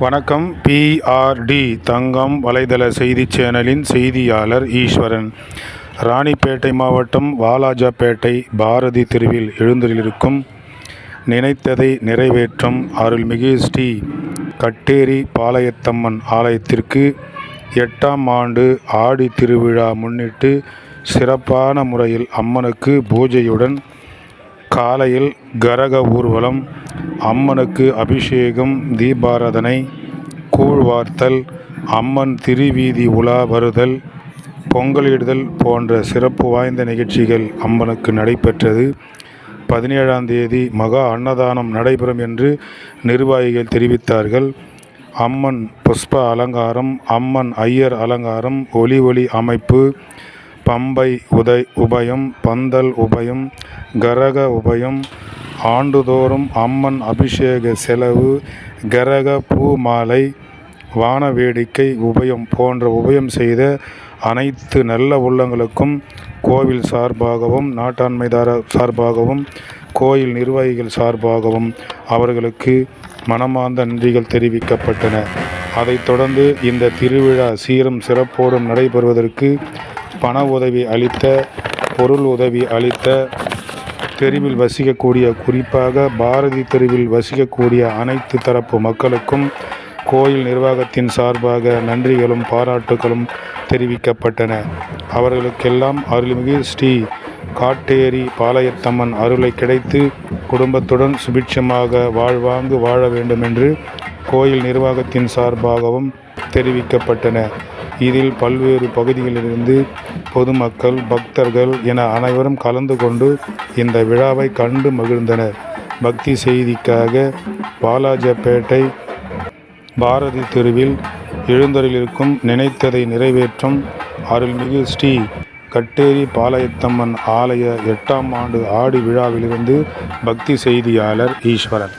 வணக்கம். PRD தங்கம் வலைதள செய்தி சேனலின் செய்தியாளர் ஈஸ்வரன். ராணிப்பேட்டை மாவட்டம் வாலாஜாபேட்டை பாரதி தெருவில் எழுந்தருளியிருக்கும் நினைத்ததை நிறைவேற்றும் அருள்மிகு ஸ்ரீ கட்டேரி பாளையத்தம்மன் ஆலயத்திற்கு 8ஆம் ஆண்டு ஆடி திருவிழா முன்னிட்டு சிறப்பான முறையில் அம்மனுக்கு பூஜையுடன் காலையில் கரக ஊர்வலம், அம்மனுக்கு அபிஷேகம், தீபாராதனை, கூழ்வார்த்தல், அம்மன் திருவீதி உலா வருதல், பொங்கலிடுதல் போன்ற சிறப்பு வாய்ந்த நிகழ்ச்சிகள் அம்மனுக்கு நடைபெற்றது. 17ஆம் தேதி மகா அன்னதானம் நடைபெறும் என்று நிர்வாகிகள் தெரிவித்தார்கள். அம்மன் புஷ்ப அலங்காரம், அம்மன் ஐயர் அலங்காரம், ஒலி அமைப்பு, பம்பை உபயம், பந்தல் உபயம், கரக உபயம், ஆண்டுதோறும் அம்மன் அபிஷேக செலவு, கரக பூ மாலை, வான வேடிக்கை உபயம் போன்ற உபயம் செய்த அனைத்து நல்ல உள்ளங்களுக்கும் கோவில் சார்பாகவும், நாட்டாண்மைதாரர் சார்பாகவும், கோயில் நிர்வாகிகள் சார்பாகவும் அவர்களுக்கு மனமார்ந்த நன்றிகள் தெரிவிக்கப்பட்டன. அதைத் தொடர்ந்து இந்த திருவிழா சீரும் சிறப்போடும் நடைபெறுவதற்கு பண உதவி அளித்த, பொருள் உதவி அளித்த, தெருவில் வசிக்கக்கூடிய, குறிப்பாக பாரதி தெருவில் வசிக்கக்கூடிய அனைத்து தரப்பு மக்களுக்கும் கோயில் நிர்வாகத்தின் சார்பாக நன்றிகளும் பாராட்டுகளும் தெரிவிக்கப்பட்டன. அவர்களுக்கெல்லாம் அருள்மிகு ஸ்ரீ காட்டேரி பாளையத்தம்மன் அருளை கிடைத்து குடும்பத்துடன் சுபிட்சமாக வாழ்வாங்கு வாழ வேண்டும் என்று கோயில் நிர்வாகத்தின் சார்பாகவும் தெரிவிக்கப்பட்டன. இதில் பல்வேறு பகுதிகளிலிருந்து பொதுமக்கள், பக்தர்கள் என அனைவரும் கலந்து கொண்டு இந்த விழாவை கண்டு மகிழ்ந்தனர். பக்தி செய்திக்காக வாலாஜாபேட்டை பாரதி தெருவில் எழுந்தருளியிருக்கும் நினைத்ததை நிறைவேற்றும் அருள்மிகு ஸ்ரீ கட்டேரி பாளையத்தம்மன் ஆலய 8ஆம் ஆண்டு ஆடி விழாவிலிருந்து பக்தி செய்தியாளர் ஈஸ்வரன்.